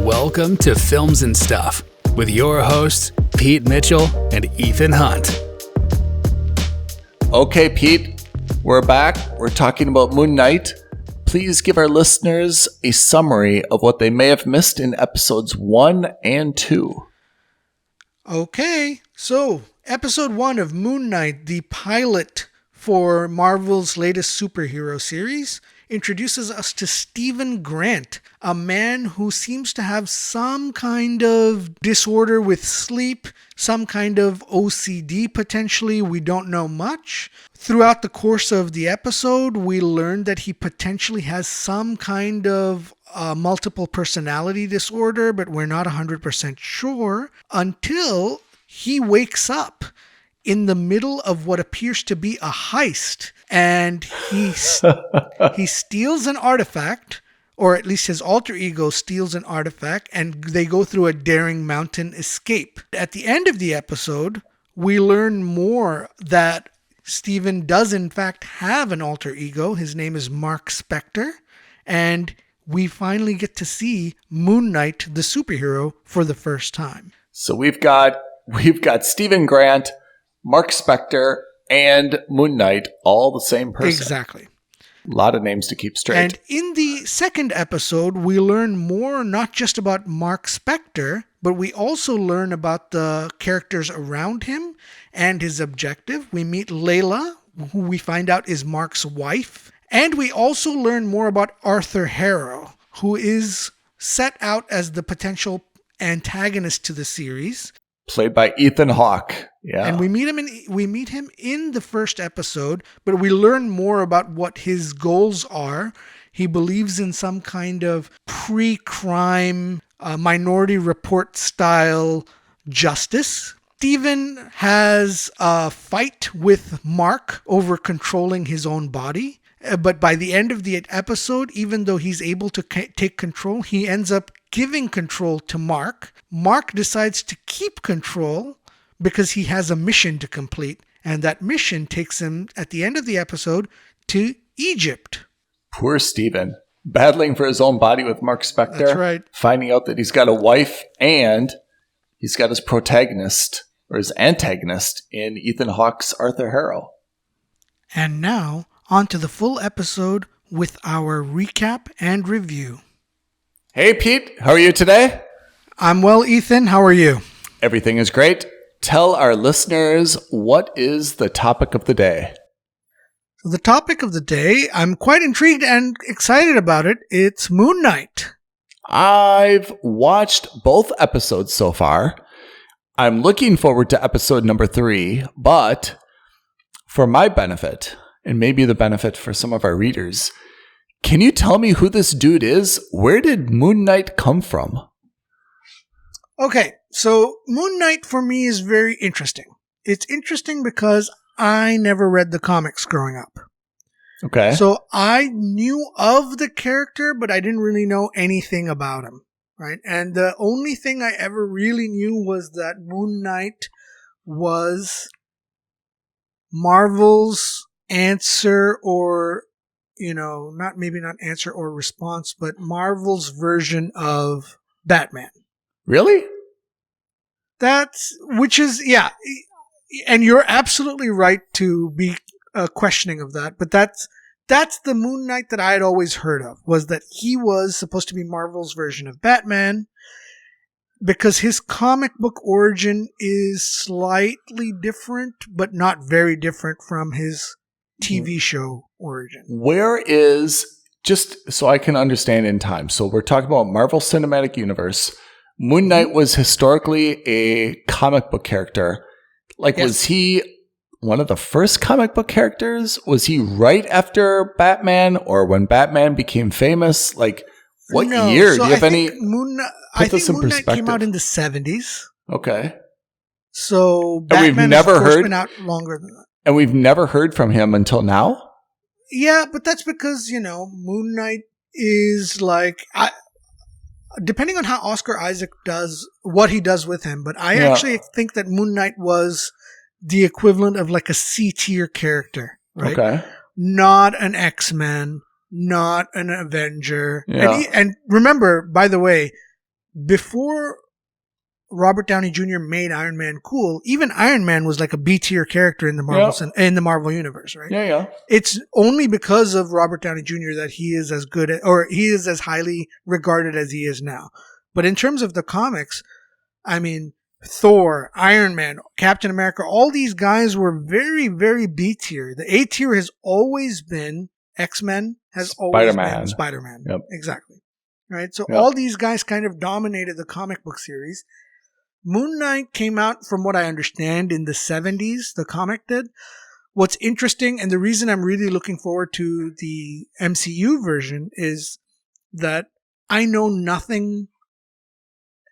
Welcome to Films and Stuff with your hosts, Pete Mitchell and Ethan Hunt. Okay, Pete, we're back. We're talking about Moon Knight. Please give our listeners a summary of what they may have missed in episodes 1 and 2. Okay, so episode 1 of Moon Knight, the pilot for Marvel's latest superhero series, introduces us to Stephen Grant, a man who seems to have some kind of disorder with sleep, some kind of OCD potentially. We don't know much. Throughout the course of the episode, we learned that he potentially has some kind of multiple personality disorder, but we're not 100% sure until he wakes up in the middle of what appears to be a heist, and he steals an artifact, or at least his alter ego steals an artifact, and they go through a daring mountain escape. At the end of the episode, we learn more that Stephen does in fact have an alter ego. His name is Mark Spector, and we finally get to see Moon Knight, the superhero, for the first time. So we've got Stephen Grant, Mark Spector, and Moon Knight, all the same person. Exactly. A lot of names to keep straight. And in the second episode, we learn more not just about Mark Spector, but we also learn about the characters around him and his objective. We meet Layla, who we find out is Mark's wife. And we also learn more about Arthur Harrow, who is set out as the potential antagonist to the series. Played by Ethan Hawke. Yeah. And we meet him in the first episode, but we learn more about what his goals are. He believes in some kind of pre-crime, Minority Report style justice. Stephen has a fight with Mark over controlling his own body. But by the end of the episode, even though he's able to take control, he ends up giving control to Mark. Mark decides to keep control because he has a mission to complete. And that mission takes him, at the end of the episode, to Egypt. Poor Stephen. Battling for his own body with Mark Spector. That's right. Finding out that he's got a wife and he's got his protagonist, or his antagonist, in Ethan Hawke's Arthur Harrow. And now, on to the full episode with our recap and review. Hey, Pete. How are you today? I'm well, Ethan. How are you? Everything is great. Tell our listeners, what is the topic of the day? So the topic of the day, I'm quite intrigued and excited about it. It's Moon Knight. I've watched both episodes so far. I'm looking forward to episode number 3, but for my benefit, and maybe the benefit for some of our readers, can you tell me who this dude is? Where did Moon Knight come from? Okay, so Moon Knight for me is very interesting. It's interesting because I never read the comics growing up. Okay. So I knew of the character, but I didn't really know anything about him, right? And the only thing I ever really knew was that Moon Knight was Marvel's answer, or not answer or response, but Marvel's version of Batman. Really? Yeah. And you're absolutely right to be questioning of that. But that's the Moon Knight that I had always heard of, was that he was supposed to be Marvel's version of Batman, because his comic book origin is slightly different, but not very different from his TV show origin. Where is, just so I can understand in time, so we're talking about Marvel Cinematic Universe. Moon Knight was historically a comic book character. Like, yes. Was he one of the first comic book characters? Was he right after Batman, or when Batman became famous? Like, what year? So do you have any? I think Moon Knight came out in the 70s. Okay. So Batman has been out longer than that. And we've never heard from him until now? Yeah, but that's because, Moon Knight is like, depending on how Oscar Isaac does, what he does with him, but I actually think that Moon Knight was the equivalent of like a C-tier character, right? Okay. Not an X-Men, not an Avenger. Yeah. And remember, by the way, before Robert Downey Jr. made Iron Man cool, even Iron Man was like a B tier character in the Marvel universe, right? Yeah. It's only because of Robert Downey Jr. that he is as good or he is as highly regarded as he is now. But in terms of the comics, I mean, Thor, Iron Man, Captain America, all these guys were very, very B tier. The A tier has always been X-Men, has always been Spider-Man. Yep. Exactly. Right? So all these guys kind of dominated the comic book series. Moon Knight came out, from what I understand, in the 70s, the comic did. What's interesting, and the reason I'm really looking forward to the MCU version, is that I know nothing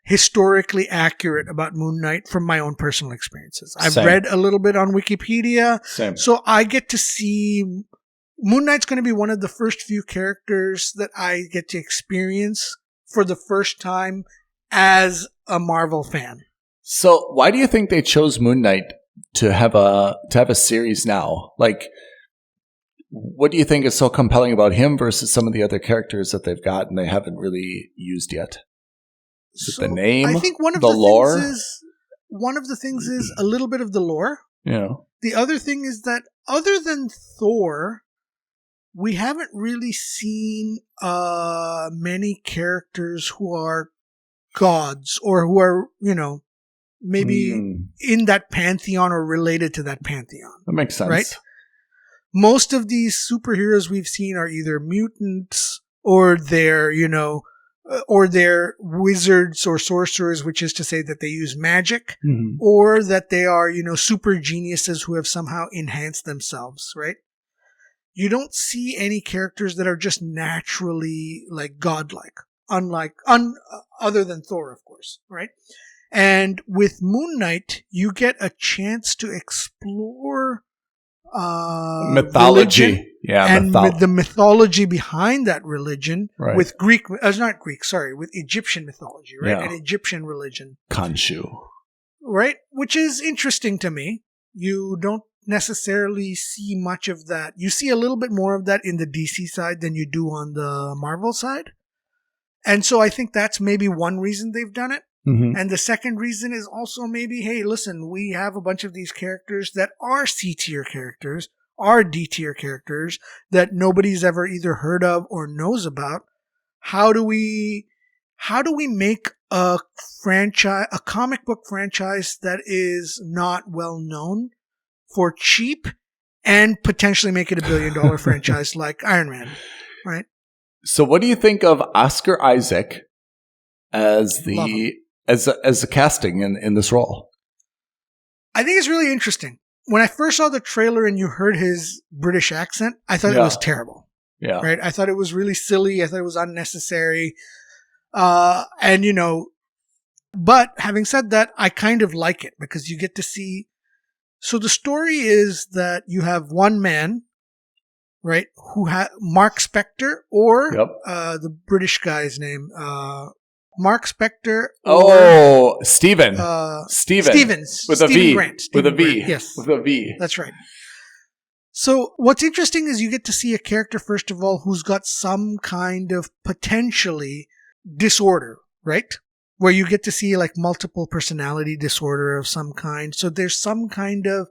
historically accurate about Moon Knight from my own personal experiences. I've read a little bit on Wikipedia. So I get to see Moon Knight's going to be one of the first few characters that I get to experience for the first time as a Marvel fan. So why do you think they chose Moon Knight to have a series now? Like, what do you think is so compelling about him versus some of the other characters that they've got and they haven't really used yet? Is it the name? I think one of the lore? one of the things is a little bit of the lore. Yeah. The other thing is that other than Thor, we haven't really seen many characters who are gods or who are, maybe in that pantheon or related to that pantheon. That makes sense. Right? Most of these superheroes we've seen are either mutants or they're wizards or sorcerers, which is to say that they use magic, or that they are, super geniuses who have somehow enhanced themselves, right? You don't see any characters that are just naturally like godlike, other than Thor, of course, right? And with Moon Knight, you get a chance to explore mythology, the mythology behind that religion, right. with with Egyptian mythology, right? And Egyptian religion, Khonshu, right? Which is interesting to me. You don't necessarily see much of that. You see a little bit more of that in the DC side than you do on the Marvel side. And so I think that's maybe one reason they've done it. And the second reason is also maybe, hey, listen, we have a bunch of these characters that are C-tier characters, are D-tier characters that nobody's ever either heard of or knows about. How do we make a comic book franchise that is not well known for cheap and potentially make it $1 billion franchise like Iron Man, right? So what do you think of Oscar Isaac as the casting in this role? I think it's really interesting. When I first saw the trailer and you heard his British accent, I thought it was terrible. Yeah. Right? I thought it was really silly. I thought it was unnecessary. But having said that, I kind of like it because you get to see. So the story is that you have one man, right, who Mark Spector or the British guy's name, Mark Spector. Stevens. With a V. Grant. With a V. Grant, yes. With a V. That's right. So what's interesting is you get to see a character, first of all, who's got some kind of potentially disorder, right? Where you get to see like multiple personality disorder of some kind. So there's some kind of,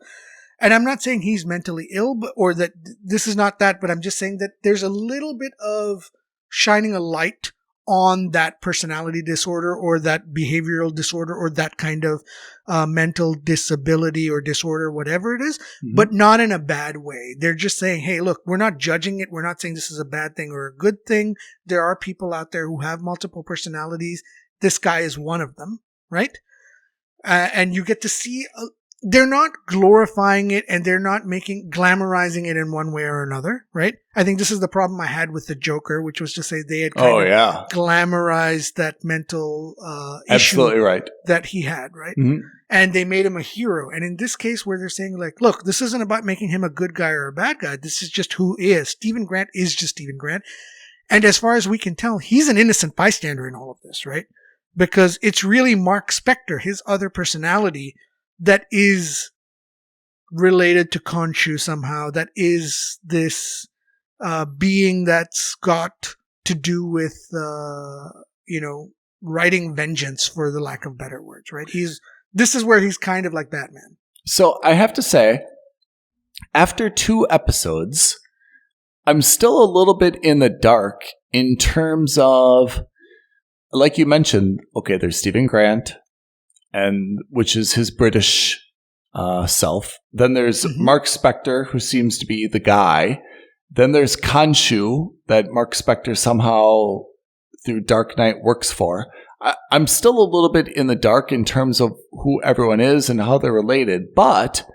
and I'm not saying he's mentally ill, or that this is not that, but I'm just saying that there's a little bit of shining a light on that personality disorder or that behavioral disorder or that kind of mental disability or disorder, whatever it is, but not in a bad way. They're just saying, hey, look, we're not judging it. We're not saying this is a bad thing or a good thing. There are people out there who have multiple personalities. This guy is one of them, right? And you get to see, they're not glorifying it and they're not glamorizing it in one way or another, right? I think this is the problem I had with the Joker, which was to say they had kind of glamorized that mental issue that he had, right? And they made him a hero. And in this case where they're saying like, look, this isn't about making him a good guy or a bad guy. This is just who he is. Stephen Grant is just Stephen Grant. And as far as we can tell, he's an innocent bystander in all of this, right? Because it's really Mark Spector, his other personality, that is related to Khonshu somehow, that is this being that's got to do with, writing vengeance, for the lack of better words, right? This is where he's kind of like Batman. So I have to say, after 2 episodes, I'm still a little bit in the dark in terms of, like you mentioned, okay, there's Stephen Grant, and which is his British self. Then there's Mark Spector, who seems to be the guy. Then there's Khonshu, that Mark Spector somehow through Dark Knight works for. I'm still a little bit in the dark in terms of who everyone is and how they're related, but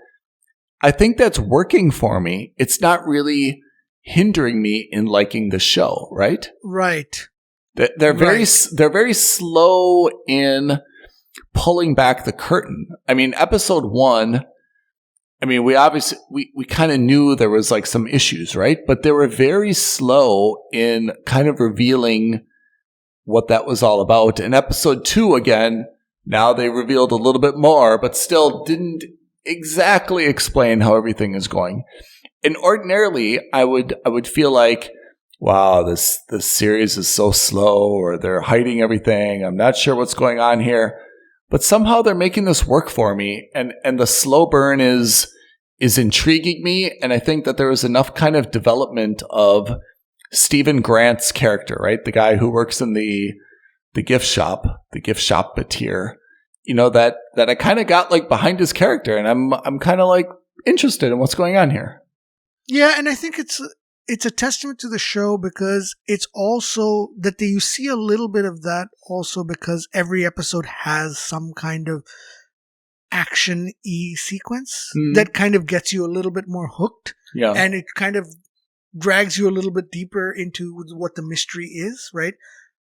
I think that's working for me. It's not really hindering me in liking the show, right? Right. They're very slow in pulling back the curtain. I mean, episode 1, I mean, we obviously we kind of knew there was like some issues, right? But they were very slow in kind of revealing what that was all about. In episode 2, again, now they revealed a little bit more, but still didn't exactly explain how everything is going. And ordinarily, I would feel like, wow, this series is so slow, or they're hiding everything. I'm not sure what's going on here. But somehow they're making this work for me, and the slow burn is intriguing me, and I think that there is enough kind of development of Stephen Grant's character, right? The guy who works in the gift shop shopkeeper, that I kind of got like behind his character, and I'm kind of like interested in what's going on here. Yeah, and I think it's a testament to the show, because it's also that you see a little bit of that also because every episode has some kind of action-y sequence that kind of gets you a little bit more hooked. Yeah. And it kind of drags you a little bit deeper into what the mystery is, right?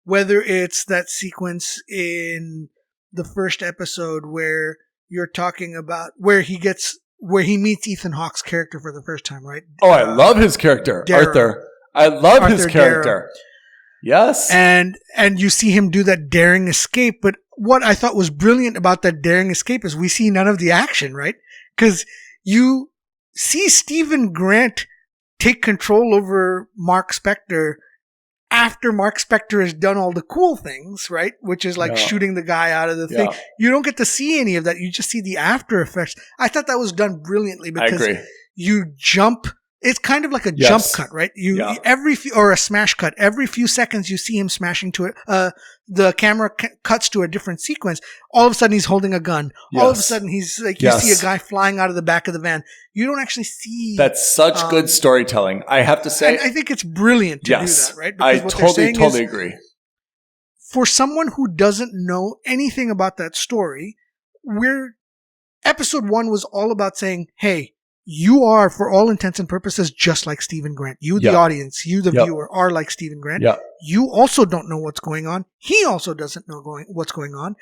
Whether it's that sequence in the first episode where you're talking about where he meets Ethan Hawke's character for the first time, right? Oh, I love his character, Darrow. Arthur. I love his Arthur character. Darrow. Yes. And you see him do that daring escape. But what I thought was brilliant about that daring escape is we see none of the action, right? Because you see Stephen Grant take control over Mark Spector after Mark Spector has done all the cool things, right? Which is like shooting the guy out of the thing. You don't get to see any of that. You just see the after effects. I thought that was done brilliantly because you jump. It's kind of like a jump cut, right? Or a smash cut. Every few seconds you see him smashing to it. The camera cuts to a different sequence. All of a sudden he's holding a gun. All of a sudden he's like, you see a guy flying out of the back of the van. You don't actually see. That's such good storytelling. I have to say. I think it's brilliant to do that, right? Because I totally agree. For someone who doesn't know anything about that story, episode 1 was all about saying, hey, you are, for all intents and purposes, just like Stephen Grant. You, the audience, you, the viewer, are like Stephen Grant. You also don't know what's going on. He also doesn't know what's going on.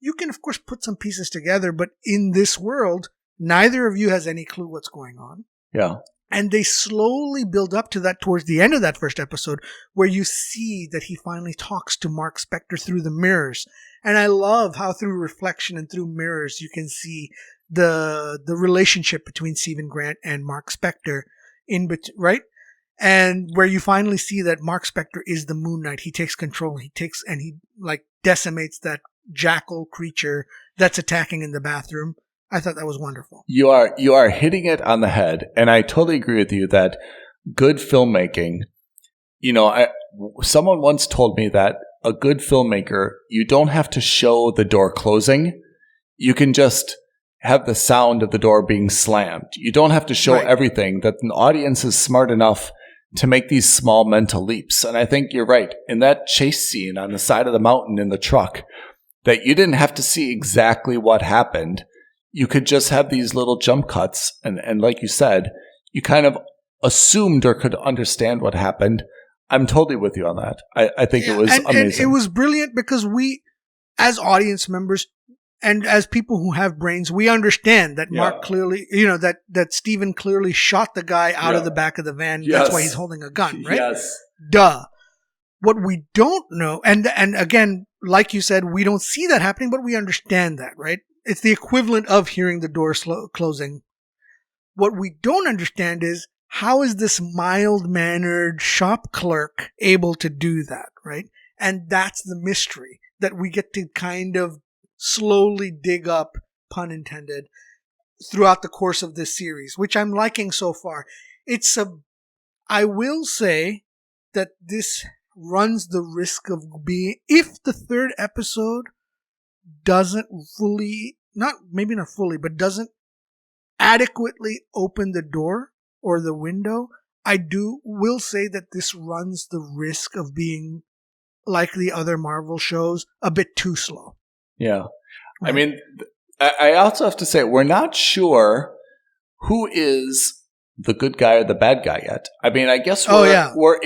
You can, of course, put some pieces together, but in this world, neither of you has any clue what's going on. Yeah. And they slowly build up to that towards the end of that first episode, where you see that he finally talks to Mark Spector through the mirrors. And I love how through reflection and through mirrors, you can see the relationship between Stephen Grant and Mark Spector right? And where you finally see that Mark Spector is the Moon Knight. He takes control. He like decimates that jackal creature that's attacking in the bathroom. I thought that was wonderful. You are hitting it on the head, and I totally agree with you that good filmmaking, someone once told me that a good filmmaker, you don't have to show the door closing. You can just have the sound of the door being slammed. You don't have to show everything. That an audience is smart enough to make these small mental leaps. And I think you're right. In that chase scene on the side of the mountain in the truck, that you didn't have to see exactly what happened. You could just have these little jump cuts. And like you said, you kind of assumed or could understand what happened. I'm totally with you on that. I think it was amazing. And it was brilliant because we, as audience members, and as people who have brains, we understand that Mark clearly, that Stephen clearly shot the guy out of the back of the van. Yes. That's why he's holding a gun, right? Yes. Duh. What we don't know, and again, like you said, we don't see that happening, but we understand that, right? It's the equivalent of hearing the door closing. What we don't understand is, how is this mild-mannered shop clerk able to do that, right? And that's the mystery that we get to kind of slowly dig up, pun intended, throughout the course of this series, which I'm liking so far. I will say that this runs the risk of being, if the third episode doesn't fully, maybe not fully, but doesn't adequately open the door or the window, will say that this runs the risk of being, like the other Marvel shows, a bit too slow. Yeah. Right? I mean, I also have to say, we're not sure who is the good guy or the bad guy yet. I mean, I guess we're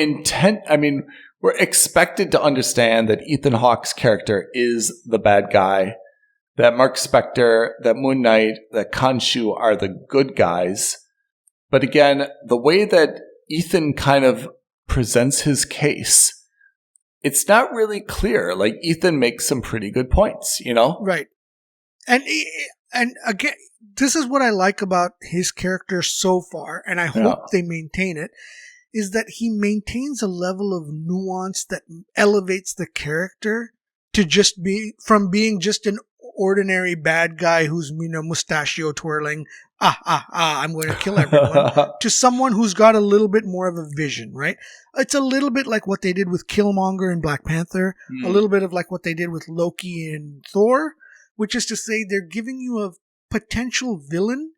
expected to understand that Ethan Hawke's character is the bad guy, that Mark Spector, that Moon Knight, that Khonshu are the good guys. But again, the way that Ethan kind of presents his case, it's not really clear. Like, Ethan makes some pretty good points, you know? Right. And again, this is what I like about his character so far, and I hope they maintain it, is that he maintains a level of nuance that elevates the character to just from being just an ordinary bad guy who's, mustachio twirling, I'm going to kill everyone, to someone who's got a little bit more of a vision, right? It's a little bit like what they did with Killmonger in Black Panther, a little bit of like what they did with Loki in Thor, which is to say they're giving you a potential villain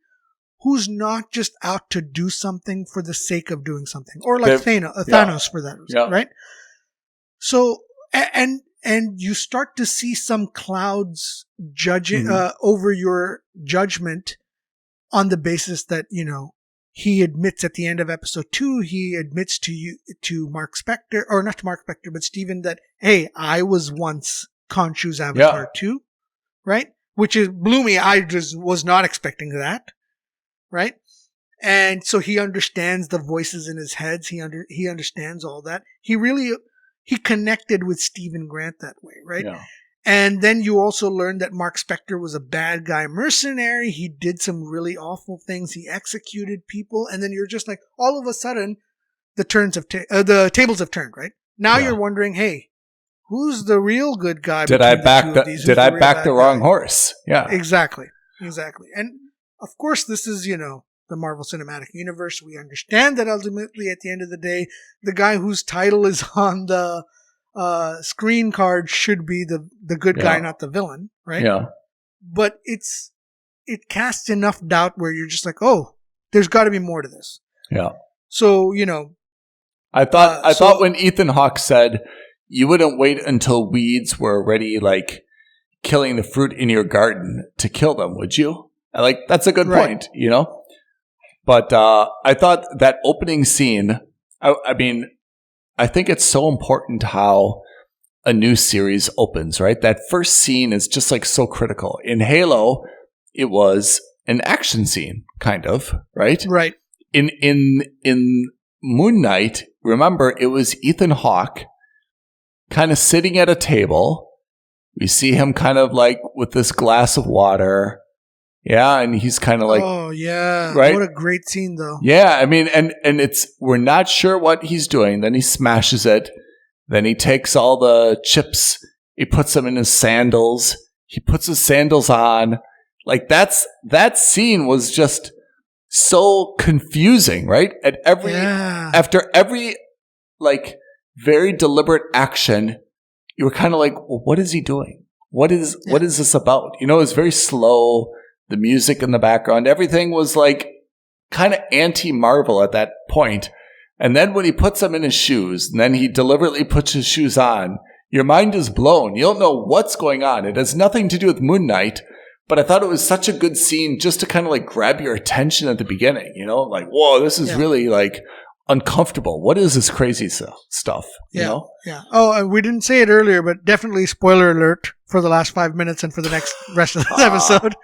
who's not just out to do something for the sake of doing something, or like Thanos for that reason, right? So, and you start to see some clouds judging over your judgment on the basis that, he admits at the end of episode 2, he admits to Mark Spector, or not to Mark Spector, but Steven, that, hey, I was once Khonshu's avatar too, right? Which blew me. I just was not expecting that, right? And so he understands the voices in his head. He understands all that. He connected with Stephen Grant that way, right? Yeah. And then you also learned that Mark Spector was a bad guy mercenary. He did some really awful things. He executed people. And then you're just like, all of a sudden, the tables have turned, right? Now you're wondering, hey, who's the real good guy? Did I back the wrong horse? Yeah. Exactly. And of course, this is, the Marvel Cinematic Universe. We understand that ultimately, at the end of the day, the guy whose title is on the screen card should be the good guy, not the villain, right? Yeah. But it casts enough doubt where you're just like, oh, there's got to be more to this. Yeah. So, I thought when Ethan Hawke said, you wouldn't wait until weeds were already like killing the fruit in your garden to kill them, would you? Like, that's a good point, But I thought that opening scene, I think it's so important how a new series opens, right? That first scene is just like so critical. In Halo, it was an action scene, kind of, right? Right. In Moon Knight, remember, it was Ethan Hawke kind of sitting at a table. We see him kind of like with this glass of water. Yeah, and he's kind of like, oh yeah, right? What a great scene, though. Yeah, I mean, and we're not sure what he's doing. Then he smashes it. Then he takes all the chips. He puts them in his sandals. He puts his sandals on. Like that scene was just so confusing, right? After every like very deliberate action, you were kind of like, well, what is he doing? What is this about? It was very slow. The music in the background, everything was like kind of anti-Marvel at that point. And then when he puts them in his shoes, and then he deliberately puts his shoes on, your mind is blown. You don't know what's going on. It has nothing to do with Moon Knight, but I thought it was such a good scene just to kind of like grab your attention at the beginning, like, whoa, this is really like uncomfortable. What is this crazy stuff? Yeah. Oh, we didn't say it earlier, but definitely spoiler alert for the last 5 minutes and for the next rest of this episode.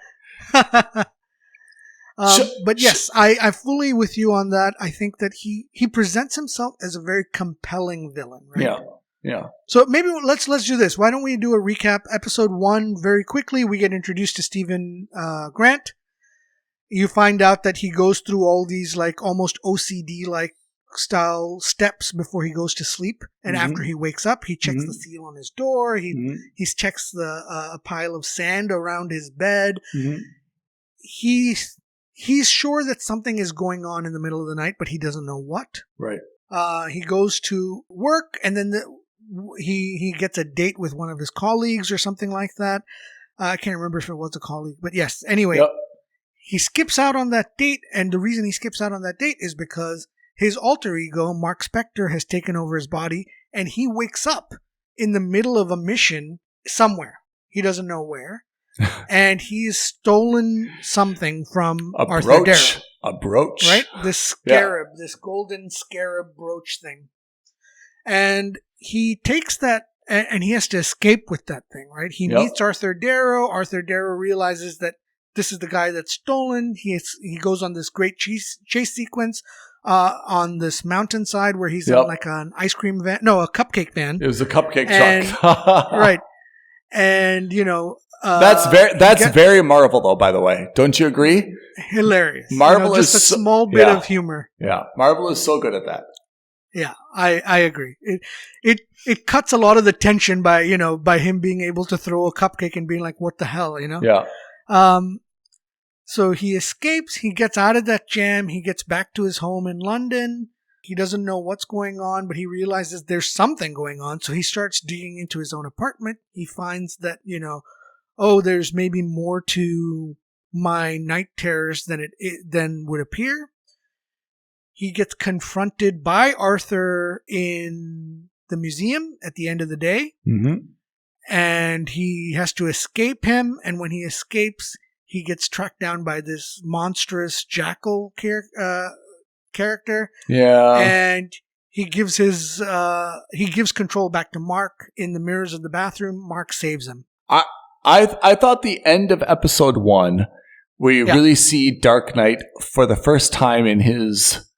But yes, I'm fully with you on that. I think that he presents himself as a very compelling villain, right? Yeah. So maybe let's do this. Why don't we do a recap? Episode 1 very quickly. We get introduced to Stephen Grant. You find out that he goes through all these like almost OCD like style steps before he goes to sleep. And after he wakes up, he checks the seal on his door. He checks the pile of sand around his bed. He's sure that something is going on in the middle of the night, but he doesn't know what. Right. He goes to work, and then he gets a date with one of his colleagues or something like that. I can't remember if it was a colleague, but yes. Anyway, he skips out on that date, and the reason he skips out on that date is because his alter ego, Mark Spector, has taken over his body, and he wakes up in the middle of a mission somewhere. He doesn't know where. And he's stolen something from Arthur Darrow. A brooch. Right? This scarab, this golden scarab brooch thing. And he takes that, and he has to escape with that thing, right? He meets Arthur Darrow. Arthur Darrow realizes that this is the guy that's stolen. He goes on this great chase sequence on this mountainside where he's in like an ice cream van. No, a cupcake van. It was a cupcake truck. Right. And, you know... that's very Marvel, though, by the way. Don't you agree? Hilarious. Marvel is just a small bit of humor. Yeah. Marvel is so good at that. Yeah, I agree. It cuts a lot of the tension by him being able to throw a cupcake and being like, what the hell, you know? Yeah. So he escapes, he gets out of that jam, he gets back to his home in London. He doesn't know what's going on, but he realizes there's something going on. So he starts digging into his own apartment. He finds that, there's maybe more to my night terrors than would appear. He gets confronted by Arthur in the museum at the end of the day. Mm-hmm. And he has to escape him. And when he escapes, he gets tracked down by this monstrous jackal character. Yeah. And he gives control back to Mark in the mirrors of the bathroom. Mark saves him. I thought the end of episode 1, where you really see Dark Knight for the first time in his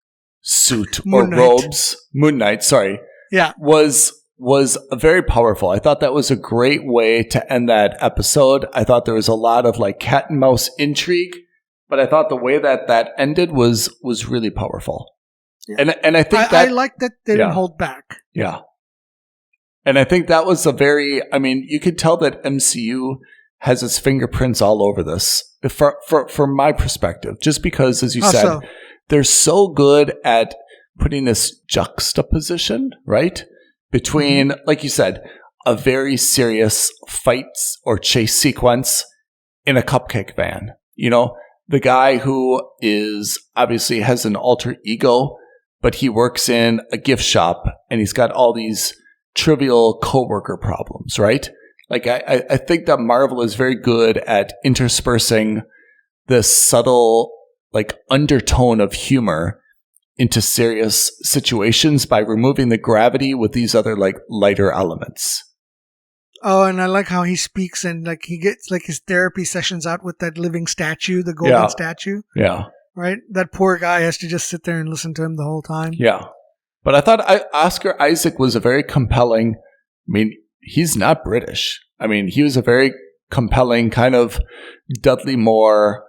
suit robes, Moon Knight, sorry. Yeah. Was very powerful. I thought that was a great way to end that episode. I thought there was a lot of like cat and mouse intrigue, but I thought the way that ended was really powerful. Yeah. And I think I like that they didn't hold back. Yeah. And I think that was you could tell that MCU has its fingerprints all over this from my perspective, just because, as you said, they're so good at putting this juxtaposition, right? Between, like you said, a very serious fight or chase sequence in a cupcake van. The guy who is obviously has an alter ego, but he works in a gift shop and he's got all these trivial coworker problems, right? Like I think that Marvel is very good at interspersing this subtle like undertone of humor into serious situations by removing the gravity with these other like lighter elements. Oh, and I like how he speaks and like he gets like his therapy sessions out with that living statue, the golden statue. Yeah. Right? That poor guy has to just sit there and listen to him the whole time. Yeah. But I thought Oscar Isaac was a very compelling, he's not British. He was a very compelling kind of Dudley Moore,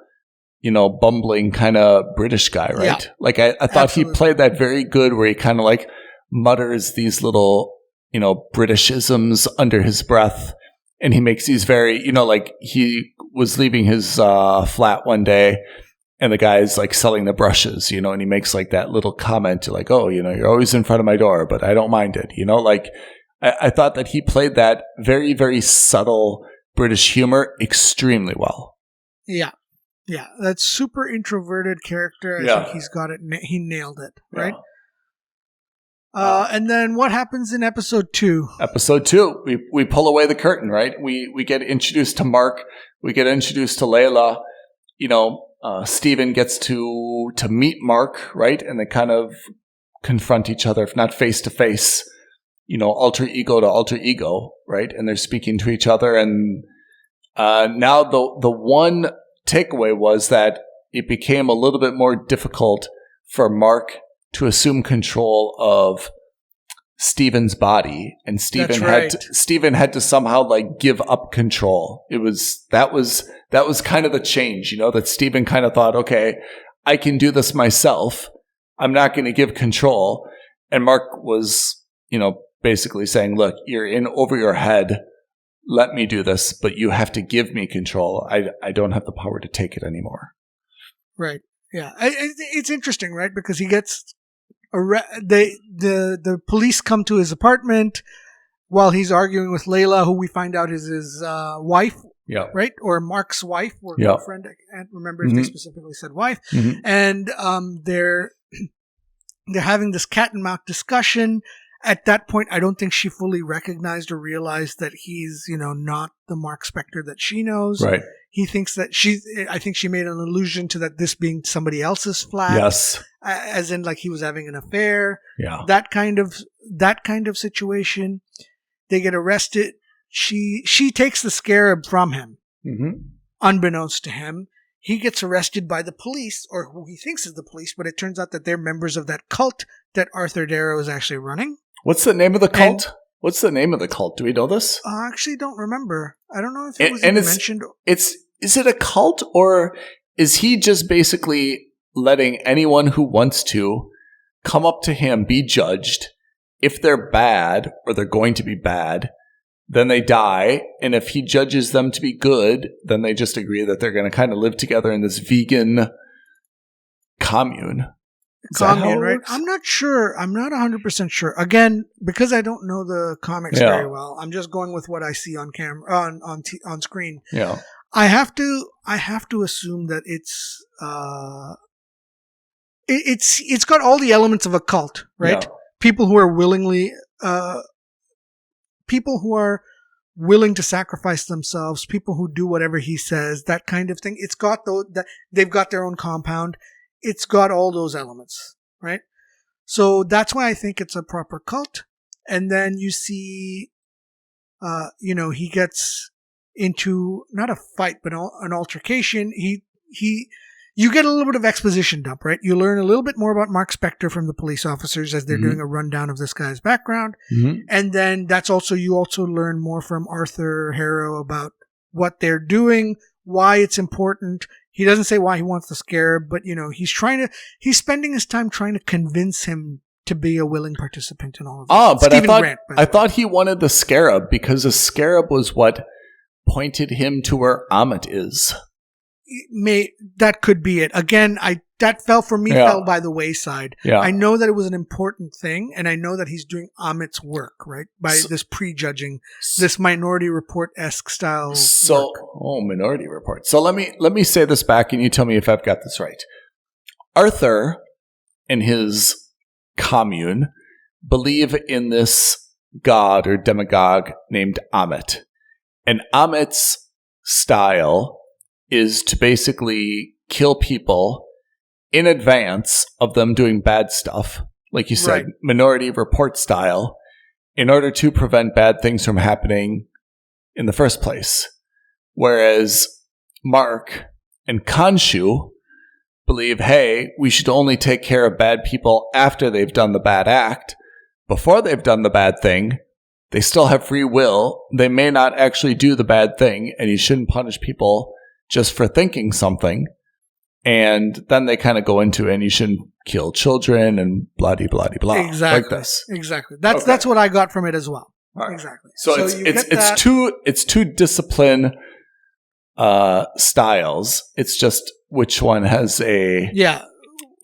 bumbling kind of British guy, right? Yeah, like I thought absolutely. He played that very good where he kind of like mutters these little, Britishisms under his breath. And he makes these very, like he was leaving his flat one day and the guy's like selling the brushes, and he makes like that little comment like, oh, you're always in front of my door, but I don't mind it. Like I thought that he played that very, very subtle British humor extremely well. Yeah. Yeah. That super introverted character. I think he's got it. He nailed it. Right. Yeah. And then what happens in episode 2? Episode 2, we pull away the curtain, right? We get introduced to Mark. We get introduced to Layla. Steven gets to meet Mark, right? And they kind of confront each other, if not face to face, alter ego to alter ego, right? And they're speaking to each other. And now the one takeaway was that it became a little bit more difficult for Mark to assume control of Steven's body, and Steven had to somehow like give up control. That was kind of the change, that Steven kind of thought, okay, I can do this myself. I'm not going to give control. And Mark was, basically saying, look, you're in over your head. Let me do this, but you have to give me control. I don't have the power to take it anymore. Right. Yeah. It's interesting, right? Because he gets the police come to his apartment while he's arguing with Layla, who we find out is his wife. Yeah. Right? Or Mark's wife or girlfriend. I can't remember if they specifically said wife. Mm-hmm. And they're having this cat and mouse discussion. At that point, I don't think she fully recognized or realized that he's, not the Mark Spector that she knows. Right. He thinks that I think she made an allusion to that this being somebody else's flat. Yes. As in like he was having an affair. Yeah. That kind of situation. They get arrested. She takes the scarab from him, unbeknownst to him. He gets arrested by the police, or who he thinks is the police, but it turns out that they're members of that cult that Arthur Darrow is actually running. What's the name of the cult? What's the name of the cult? Do we know this? I actually don't remember. I don't know if it was even mentioned. Is it a cult, or is he just basically letting anyone who wants to come up to him, be judged? If they're bad, or they're going to be bad, then they die. And if he judges them to be good, then they just agree that they're going to kind of live together in this vegan commune. Right? I'm not sure. I'm not 100% sure. Again, because I don't know the comics very well, I'm just going with what I see on camera, on screen. Yeah. I have to assume that it's got all the elements of a cult, right? Yeah. People who are willing to sacrifice themselves, people who do whatever he says, that kind of thing. It's got they've got their own compound. It's got all those elements, right? So that's why I think it's a proper cult. And then you see, he gets into not a fight, but an altercation. You get a little bit of exposition dump, right? You learn a little bit more about Mark Spector from the police officers as they're doing a rundown of this guy's background. Mm-hmm. And then you also learn more from Arthur Harrow about what they're doing, why it's important. He doesn't say why he wants the scarab, but he's spending his time trying to convince him to be a willing participant in all of this. Oh, but I thought he wanted the scarab because the scarab was what pointed him to where Amit is. That could be it. Again, that fell by the wayside. Yeah. I know that it was an important thing, and I know that he's doing Amit's work, right? By this prejudging, this Minority Report-esque style work. Minority Report. So let me say this back, and you tell me if I've got this right. Arthur and his commune believe in this god or demagogue named Amit. And Amit's style is to basically kill people in advance of them doing bad stuff, like you said, right. Minority Report style, in order to prevent bad things from happening in the first place. Whereas Mark and Khonshu believe, hey, we should only take care of bad people after they've done the bad act. Before they've done the bad thing, they still have free will. They may not actually do the bad thing, and you shouldn't punish people just for thinking something. And then they kind of go into, and you shouldn't kill children and blah-de-blah-de-blah. Exactly. Like this. Exactly. That's what I got from it as well. Right. Exactly. So it's two discipline styles. It's just which one has a... Yeah.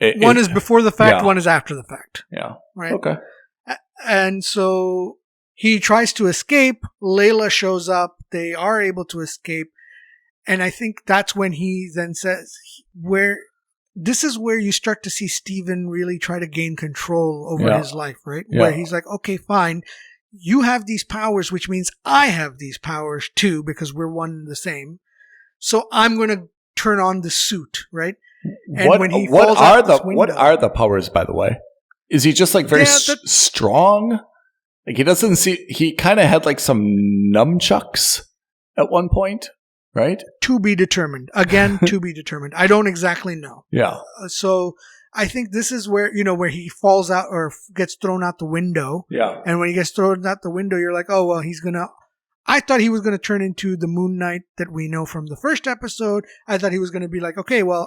One is before the fact, one is after the fact. Yeah. Right? Okay. And so he tries to escape. Layla shows up. They are able to escape. And I think that's when he then says, this is where you start to see Steven really try to gain control over his life, right? Yeah. Where he's like, okay, fine. You have these powers, which means I have these powers too, because we're one and the same. So I'm going to turn on the suit, right? And what are the powers, by the way? Is he just like very strong? Like he kind of had like some nunchucks at one point. Right? To be determined. Again, to be determined. I don't exactly know. Yeah. So I think this is where, where he falls out or gets thrown out the window. Yeah. And when he gets thrown out the window, you're like, oh, well, I thought he was going to turn into the Moon Knight that we know from the first episode. I thought he was going to be like, okay, well,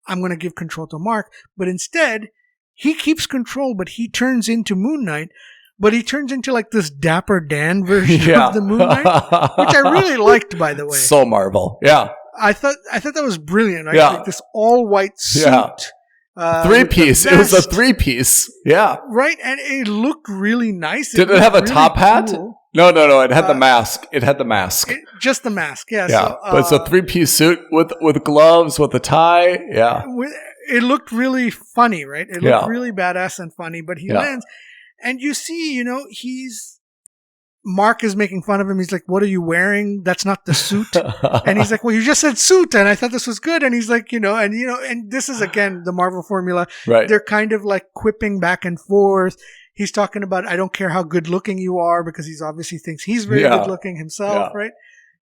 I'm going to give control to Mark. But instead, he keeps control, but he turns into Moon Knight. But he turns into like this Dapper Dan version of the Moon Knight, which I really liked, by the way. So Marvel. Yeah. I thought that was brilliant. Right? Yeah. Like this all white suit. Yeah. 3-piece. It was a 3-piece. Yeah. Right. And it looked really nice. Did it have a really top hat? cool. No. It had the mask. It had the mask. Just the mask. Yeah. Yeah. So, but it's a 3-piece suit with gloves, with a tie. Yeah. It looked really funny, right? It looked really badass and funny, but he lands. And you see, Mark is making fun of him. He's like, "What are you wearing? That's not the suit." And he's like, "Well, you just said suit, and I thought this was good." And he's like, and this is again the Marvel formula. Right. They're kind of like quipping back and forth. He's talking about, "I don't care how good looking you are," because he's obviously thinks he's very good looking himself, right?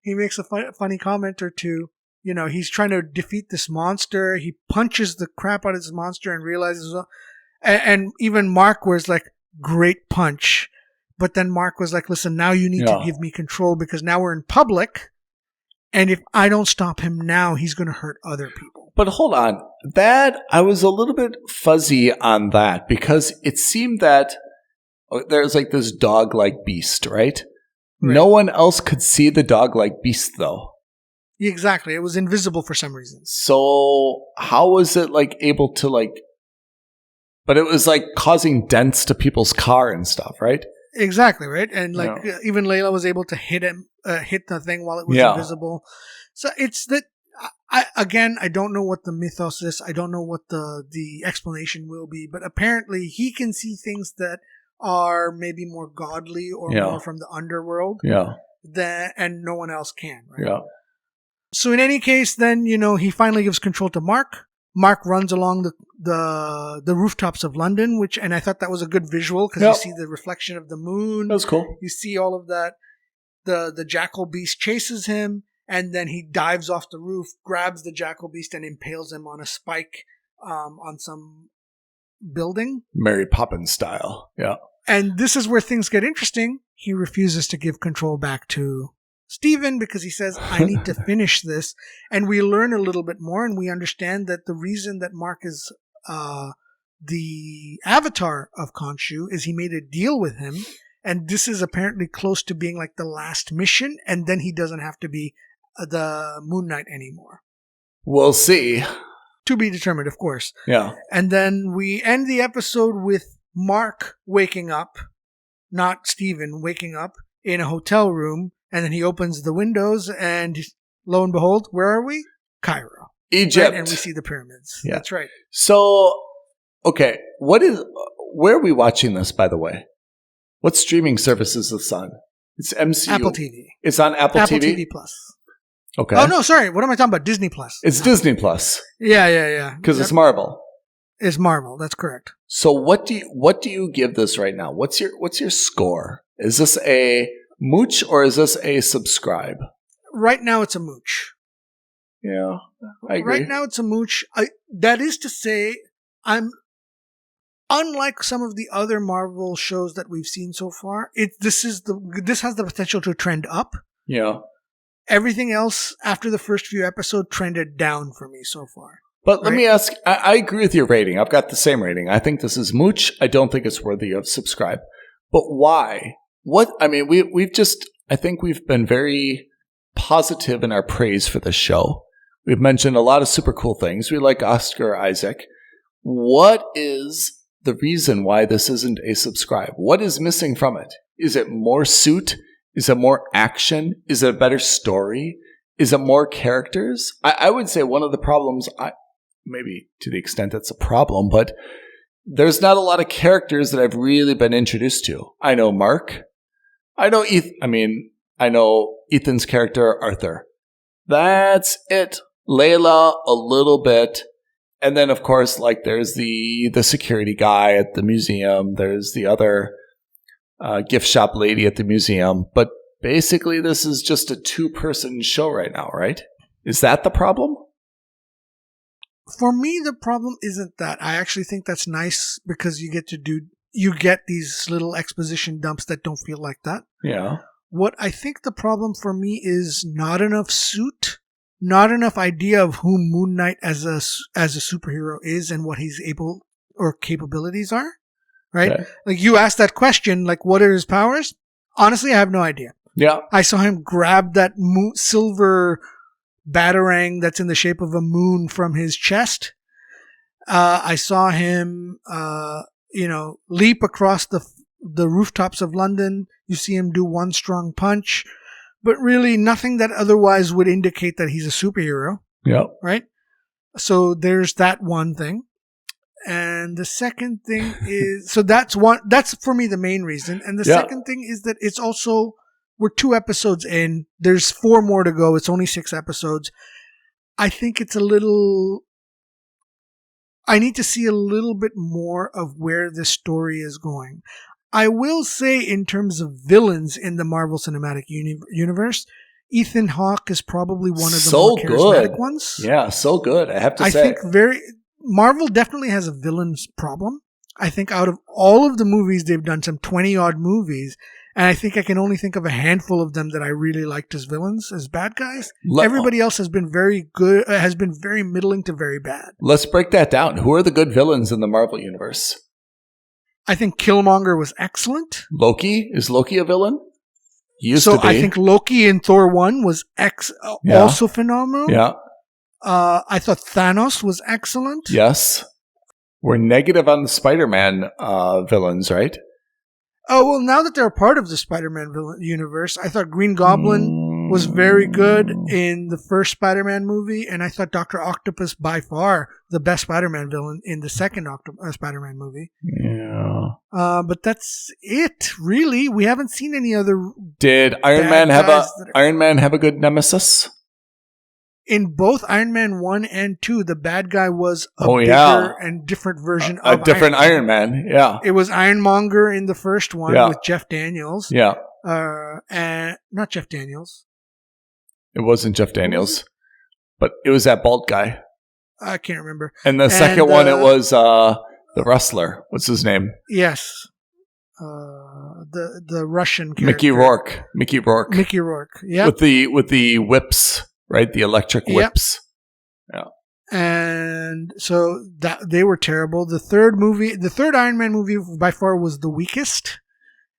He makes a funny comment or two. He's trying to defeat this monster. He punches the crap out of this monster and realizes, and even Mark was like, "Great punch." But then Mark was like, "Listen, now you need to give me control because now we're in public. And if I don't stop him now, he's going to hurt other people." But hold on. I was a little bit fuzzy on that because it seemed that there's like this dog-like beast, right? No one else could see the dog-like beast though. Exactly. It was invisible for some reason. So how was it like able to like, but it was like causing dents to people's car and stuff, right? Exactly, right? And like even Layla was able to hit the thing while it was invisible. So it's that I don't know what the mythos is. I don't know what the explanation will be, but apparently he can see things that are maybe more godly or more from the underworld. Yeah. And no one else can, right? Yeah. So in any case, then, he finally gives control to Mark. Mark runs along the rooftops of London, and I thought that was a good visual because you see the reflection of the moon. That was cool. You see all of that. The jackal beast chases him, and then he dives off the roof, grabs the jackal beast, and impales him on a spike on some building. Mary Poppins style. Yeah. And this is where things get interesting. He refuses to give control back to Stephen because he says, "I need to finish this." And we learn a little bit more, and we understand that the reason that Mark is the avatar of Khonshu is he made a deal with him, and this is apparently close to being like the last mission, and then he doesn't have to be the Moon Knight anymore. We'll see. To be determined, of course. Yeah. And then we end the episode with Mark waking up, not Stephen, waking up in a hotel room. And then he opens the windows, and lo and behold, where are we? Cairo. Egypt. Right? And we see the pyramids. Yeah. That's right. So, okay, where are we watching this, by the way? What streaming service is this on? It's MCU. Apple TV. It's on Apple TV? Apple TV Plus. Okay. Oh, no, sorry. What am I talking about? Disney Plus. It's Disney Plus. Yeah. Because it's Marvel. It's Marvel. That's correct. So what do you give this right now? What's your score? Is this a mooch or is this a subscribe? Right now it's a mooch. Yeah, I agree. Right now it's a mooch. That is to say, I'm unlike some of the other Marvel shows that we've seen so far. This has the potential to trend up. Yeah. Everything else after the first few episodes trended down for me so far. But let me ask, I agree with your rating. I've got the same rating. I think this is mooch. I don't think it's worthy of subscribe. But why? I think we've been very positive in our praise for this show. We've mentioned a lot of super cool things. We like Oscar Isaac. What is the reason why this isn't a subscribe? What is missing from it? Is it more suit? Is it more action? Is it a better story? Is it more characters? I would say one of the problems, maybe to the extent that's a problem, but there's not a lot of characters that I've really been introduced to. I know Mark. I know Ethan's character, Arthur. That's it. Layla, a little bit. And then, of course, like there's the security guy at the museum. There's the other gift shop lady at the museum. But basically, this is just a 2-person show right now, right? Is that the problem? For me, the problem isn't that. I actually think that's nice because you get these little exposition dumps that don't feel like that. Yeah. What I think the problem for me is not enough suit, not enough idea of who Moon Knight as a superhero is and what he's able or capabilities are, right? Okay. Like you asked that question, like what are his powers? Honestly, I have no idea. Yeah. I saw him grab that silver batarang that's in the shape of a moon from his chest. I saw him, leap across the rooftops of London. You see him do one strong punch, but really nothing that otherwise would indicate that he's a superhero. Yeah. Right? So there's that one thing. And the second thing is, so that's for me the main reason. And the second thing is that it's also, we're 2 episodes in, there's 4 more to go. It's only 6 episodes. I think it's I need to see a little bit more of where this story is going. I will say in terms of villains in the Marvel Cinematic Universe, Ethan Hawke is probably one of the more charismatic ones. Yeah, so good. I have to say. I think Marvel definitely has a villains problem. I think out of all of the movies, they've done some 20-odd movies, and I think I can only think of a handful of them that I really liked as villains, as bad guys. Everybody else has been very good, has been very middling to very bad. Let's break that down. Who are the good villains in the Marvel Universe? I think Killmonger was excellent. Loki? Is Loki a villain? He used to be. I think Loki in Thor 1 was also phenomenal. Yeah. I thought Thanos was excellent. Yes. We're negative on the Spider-Man villains, right? Oh, well, now that they're a part of the Spider-Man universe, I thought Green Goblin was very good in the first Spider-Man movie, and I thought Dr. Octopus by far the best Spider-Man villain in the second Spider-Man movie. Yeah. But that's it, really. We haven't seen any other. Did Iron Man have a good nemesis? In both Iron Man 1 and 2, the bad guy was a bigger and different version of a different Iron Man. Yeah. It was Ironmonger in the first one with Jeff Daniels. Yeah. And not Jeff Daniels. It wasn't Jeff Daniels, but it was that bald guy. I can't remember. And the second one, it was the wrestler. What's his name? Yes. The Russian character. Mickey Rourke. Yeah. With the whips. Right, the electric whips. Yep. Yeah, and so that they were terrible. The third Iron Man movie by far was the weakest,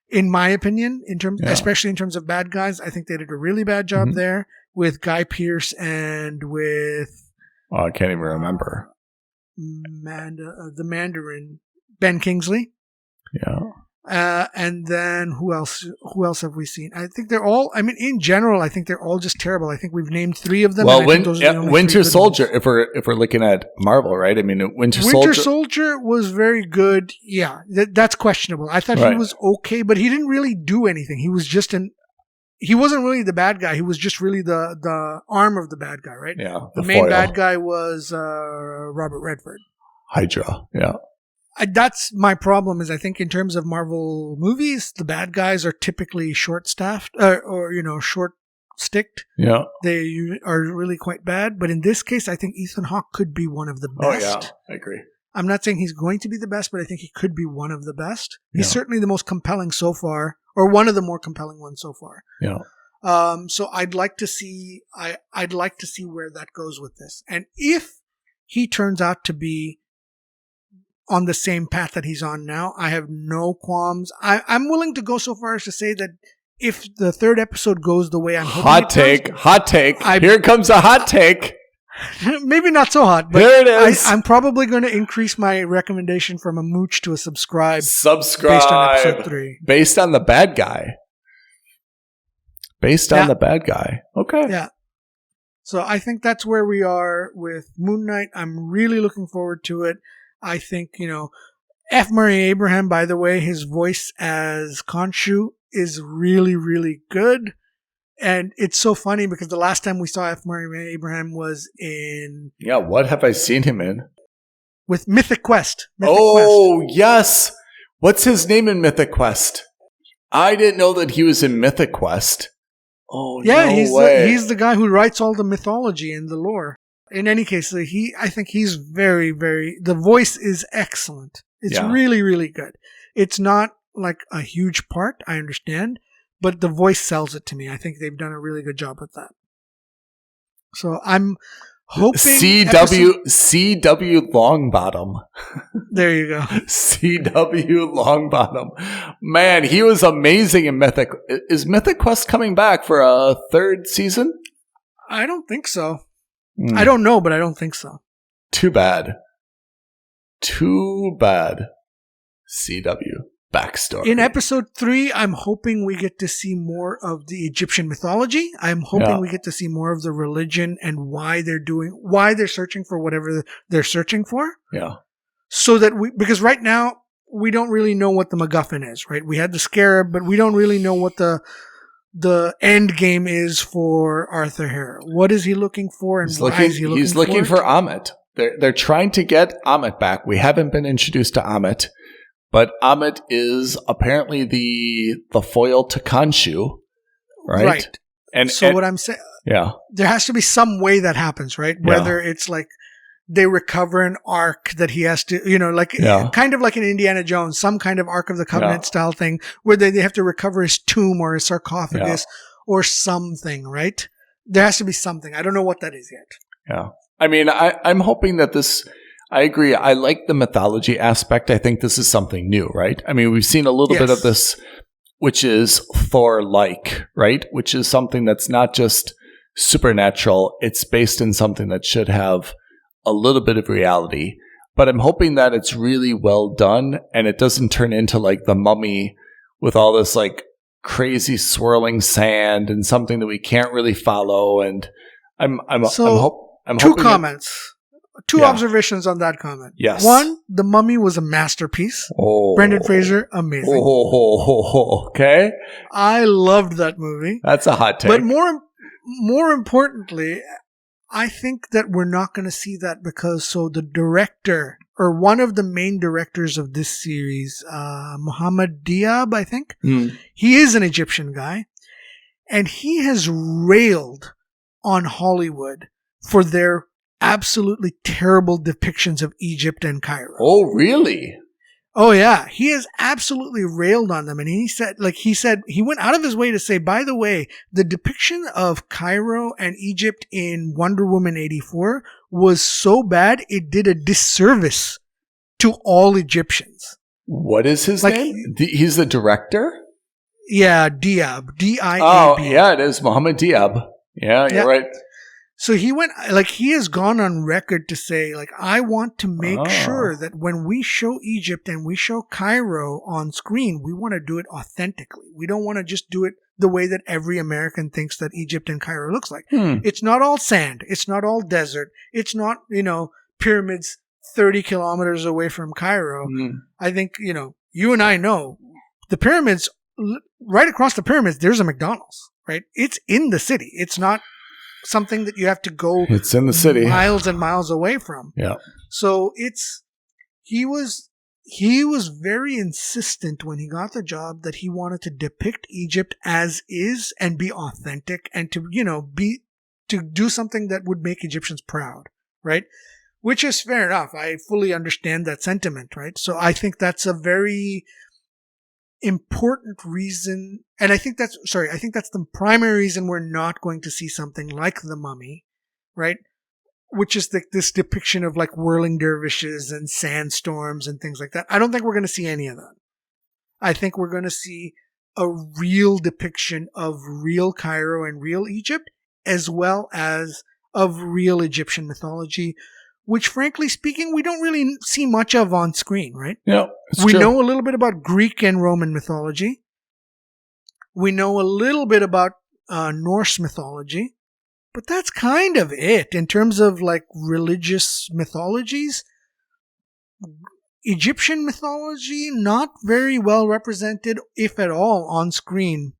in my opinion. Especially in terms of bad guys, I think they did a really bad job there with Guy Pearce and with. Oh, I can't even remember. The Mandarin, Ben Kingsley. Yeah. And then who else have we seen? I think they're all, in general, I think they're all just terrible. I think we've named 3 of them. Well, Winter Soldier, if we're looking at Marvel, right? Winter Soldier was very good. Yeah, that's questionable. I thought he was okay, but he didn't really do anything. He was just he wasn't really the bad guy. He was just really the arm of the bad guy, right? Yeah. The main bad guy was Robert Redford. Hydra, yeah. That's my problem. Is I think in terms of Marvel movies, the bad guys are typically short-staffed or short-sticked. Yeah, they are really quite bad. But in this case, I think Ethan Hawke could be one of the best. Oh yeah, I agree. I'm not saying he's going to be the best, but I think he could be one of the best. He's certainly the most compelling so far, or one of the more compelling ones so far. Yeah. So I'd like to see. I'd like to see where that goes with this, and if he turns out to be on the same path that he's on now, I have no qualms. I'm willing to go so far as to say that if the 3rd episode goes the way I'm hoping hot take. Here comes a hot take. Maybe not so hot, but here it is. I'm probably going to increase my recommendation from a mooch to a subscribe. Based on episode 3. Based on the bad guy. On the bad guy. Okay. Yeah. So I think that's where we are with Moon Knight. I'm really looking forward to it. I think, F. Murray Abraham, by the way, his voice as Khonshu is really, really good. And it's so funny because the last time we saw F. Murray Abraham was in... Yeah, what have I seen him in? With Mythic Quest. Yes. What's his name in Mythic Quest? I didn't know that he was in Mythic Quest. Oh, yeah, no way. He's the guy who writes all the mythology and the lore. In any case, I think he's very, very... The voice is excellent. It's really, really good. It's not like a huge part, I understand, but the voice sells it to me. I think they've done a really good job with that. So I'm hoping CW Longbottom. There you go. CW Longbottom. Man, he was amazing in Mythic. Is Mythic Quest coming back for a third season? I don't think so. I don't know, but I don't think so. Too bad. CW backstory. In episode 3, I'm hoping we get to see more of the Egyptian mythology. I'm hoping we get to see more of the religion and why they're searching for whatever they're searching for. Yeah. So that because right now we don't really know what the MacGuffin is, right? We had the scarab, but we don't really know what the end game is for Arthur Harrow. What is he looking for, and why is he looking for it? He's looking for Amit. They're trying to get Amit back. We haven't been introduced to Amit, but Amit is apparently the foil to Khonshu, right? Right. And what I'm saying, there has to be some way that happens, right? Whether it's like they recover an ark that he has to, kind of like in Indiana Jones, some kind of Ark of the Covenant style thing where they have to recover his tomb or his sarcophagus or something, right? There has to be something. I don't know what that is yet. Yeah. I mean, I'm hoping that I agree. I like the mythology aspect. I think this is something new, right? I mean, we've seen a little bit of this, which is Thor-like, right? Which is something that's not just supernatural. It's based in something that should have a little bit of reality, but I'm hoping that it's really well done and it doesn't turn into like the Mummy with all this like crazy swirling sand and something that we can't really follow. And I'm two comments, two observations on that comment. Yes. One, the Mummy was a masterpiece. Brendan Fraser, amazing. Okay. I loved that movie. That's a hot take. But more importantly, I think that we're not going to see that because the director or one of the main directors of this series, Muhammad Diab, I think, he is an Egyptian guy, and he has railed on Hollywood for their absolutely terrible depictions of Egypt and Cairo. Oh, really? Oh, yeah. He has absolutely railed on them. And he said he went out of his way to say, by the way, the depiction of Cairo and Egypt in Wonder Woman 84 was so bad, it did a disservice to all Egyptians. What is his name? He's the director? Yeah, Diab. D-I-A-B. Oh, yeah, it is Muhammad Diab. Yeah, you're right. So he has gone on record to say, I want to make sure that when we show Egypt and we show Cairo on screen, we want to do it authentically. We don't want to just do it the way that every American thinks that Egypt and Cairo looks like. It's not all sand. It's not all desert. It's not, pyramids 30 kilometers away from Cairo. I think, you and I know the pyramids, right across the pyramids, there's a McDonald's, right? It's in the city. It's not something that you have to go it's in the city miles and miles away from. Yeah. So he was very insistent when he got the job that he wanted to depict Egypt as is and be authentic and to do something that would make Egyptians proud, right? Which is fair enough. I fully understand that sentiment, right? So I think that's a very important reason, and I think that's the primary reason we're not going to see something like The Mummy, right? Which is this depiction of whirling dervishes and sandstorms and things like that. I don't think we're going to see any of that. I think we're going to see a real depiction of real Cairo and real Egypt, as well as of real Egyptian mythology, which, frankly speaking, we don't really see much of on screen, right? Yeah, we know a little bit about Greek and Roman mythology. We know a little bit about Norse mythology, but that's kind of it in terms of religious mythologies. Egyptian mythology, not very well represented, if at all, on screen,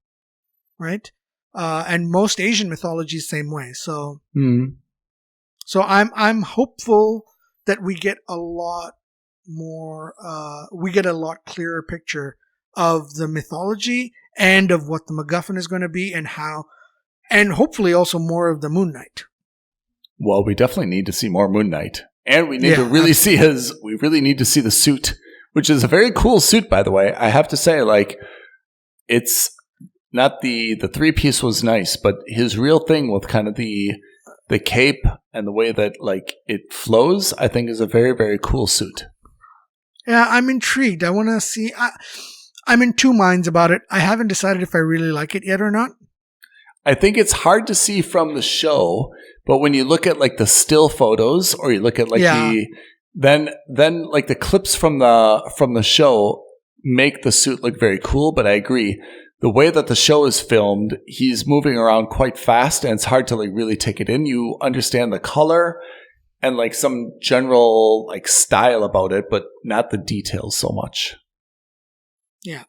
right? And most Asian mythologies, same way. So. So I'm hopeful that we get a lot more, we get a lot clearer picture of the mythology and of what the MacGuffin is going to be and how, and hopefully also more of the Moon Knight. Well, we definitely need to see more Moon Knight, and we need to really see we really need to see the suit, which is a very cool suit, by the way. I have to say, it's not the 3-piece was nice, but his real thing with kind of the cape and the way that like it flows, I think is a very, very cool suit. Yeah, I'm intrigued. I want to see. I'm in two minds about it. I haven't decided if I really like it yet or not. I think it's hard to see from the show, but when you look at like the still photos, or you look at like then like the clips from the show make the suit look very cool. But I agree, the way that the show is filmed, he's moving around quite fast, and it's hard to like really take it in. You understand the color and like some general like style about it, but not the details so much. Yeah.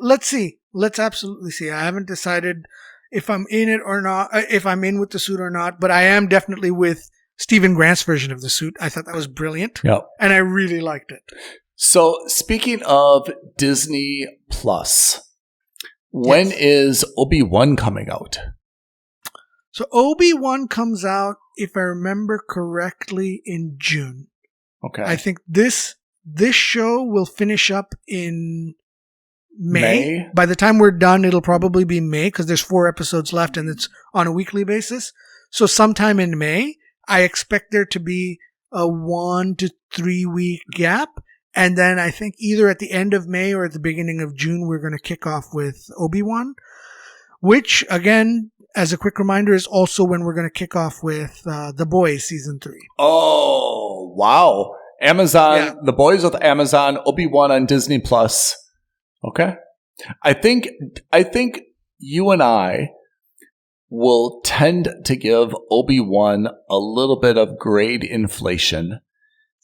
Let's see. Let's absolutely see. I haven't decided if I'm in it or not, if I'm in with the suit or not, but I am definitely with Stephen Grant's version of the suit. I thought that was brilliant. Yeah. And I really liked it. So speaking of Disney Plus, when is Obi-Wan coming out? So Obi-Wan comes out, if I remember correctly, in June. Okay. I think this show will finish up in May. By the time we're done, it'll probably be May because there's 4 episodes left and it's on a weekly basis. So sometime in May, I expect there to be a 1 to 3 week gap. And then I think either at the end of May or at the beginning of June, we're going to kick off with Obi-Wan, which again, as a quick reminder, is also when we're going to kick off with The Boys season 3. Oh, wow. Amazon, The Boys with Amazon, Obi-Wan on Disney Plus. Okay. I think you and I will tend to give Obi-Wan a little bit of grade inflation.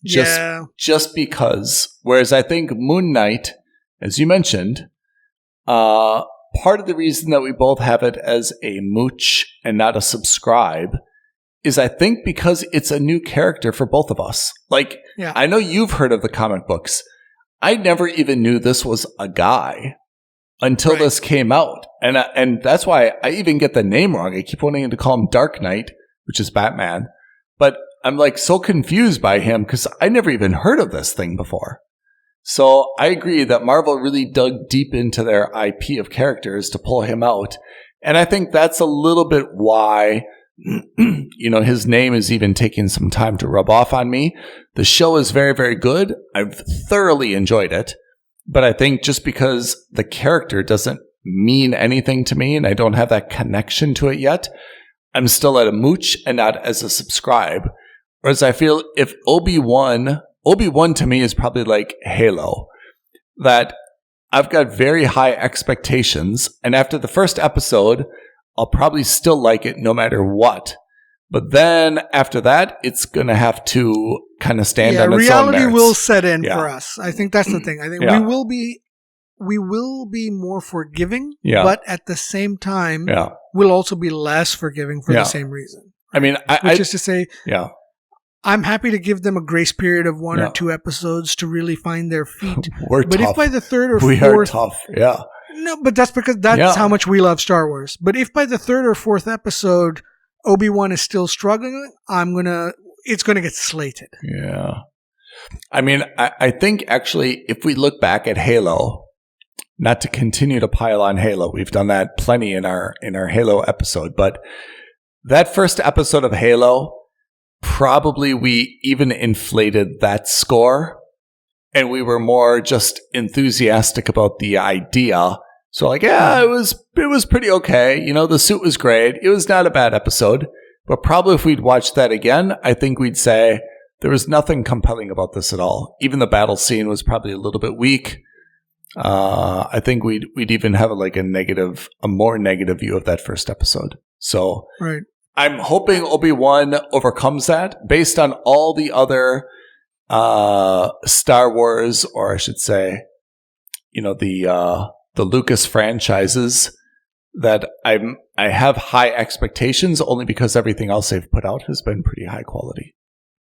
Just because. Whereas I think Moon Knight, as you mentioned, part of the reason that we both have it as a mooch and not a subscribe is I think because it's a new character for both of us. Like, I know you've heard of the comic books. I never even knew this was a guy until this came out. And that's why I even get the name wrong. I keep wanting to call him Dark Knight, which is Batman. But I'm like so confused by him because I never even heard of this thing before. So I agree that Marvel really dug deep into their IP of characters to pull him out. And I think that's a little bit why his name is even taking some time to rub off on me. The show is very, very good. I've thoroughly enjoyed it. But I think just because the character doesn't mean anything to me and I don't have that connection to it yet, I'm still at a mooch and not as a subscribe. Whereas I feel if Obi-Wan to me is probably like Halo, that I've got very high expectations. And after the first episode, I'll probably still like it no matter what. But then after that, it's going to have to kind of stand on its own merits. Reality will set in for us. I think that's the thing. I think we will be more forgiving, but at the same time, we'll also be less forgiving for the same reason. I mean, which is to say, I'm happy to give them a grace period of 1 or 2 episodes to really find their feet. But tough. If by the 3rd or 4th... We are tough, No, but that's because that's how much we love Star Wars. But if by the 3rd or 4th episode, Obi-Wan is still struggling, it's going to get slated. Yeah. I mean, I think actually, if we look back at Halo, not to continue to pile on Halo, we've done that plenty in our Halo episode, but that first episode of Halo, probably we even inflated that score, and we were more just enthusiastic about the idea. So like, it was pretty okay. The suit was great. It was not a bad episode. But probably if we'd watched that again, I think we'd say there was nothing compelling about this at all. Even the battle scene was probably a little bit weak. I think we'd even have a more negative view of that first episode. So I'm hoping Obi-Wan overcomes that based on all the other Star Wars, or I should say, the Lucas franchises, that I have high expectations only because everything else they've put out has been pretty high quality.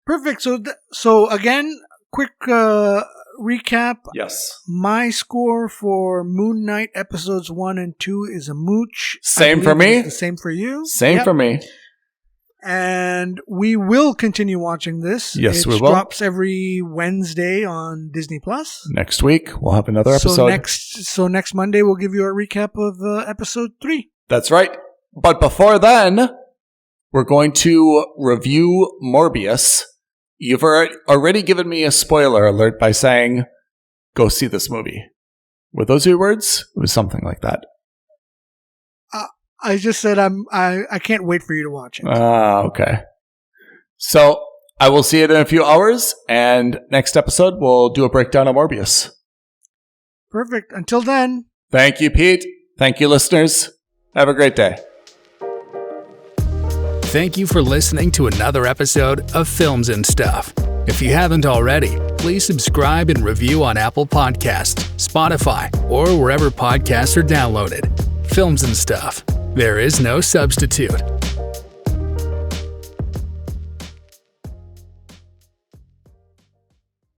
Perfect. So again, quick recap. Yes. My score for Moon Knight episodes 1 and 2 is a mooch. Same for me. The same for you. Same for me. And we will continue watching this. Yes, we will. It drops every Wednesday on Disney Plus. Next week, we'll have another episode. So next Monday, we'll give you a recap of episode 3. That's right. But before then, we're going to review Morbius. You've already given me a spoiler alert by saying, go see this movie. Were those your words? It was something like that. I just said I can't wait for you to watch it. Okay. So I will see it in a few hours, and next episode we'll do a breakdown of Morbius. Perfect. Until then. Thank you, Pete. Thank you, listeners. Have a great day. Thank you for listening to another episode of Films and Stuff. If you haven't already, please subscribe and review on Apple Podcasts, Spotify, or wherever podcasts are downloaded. Films and Stuff. There is no substitute.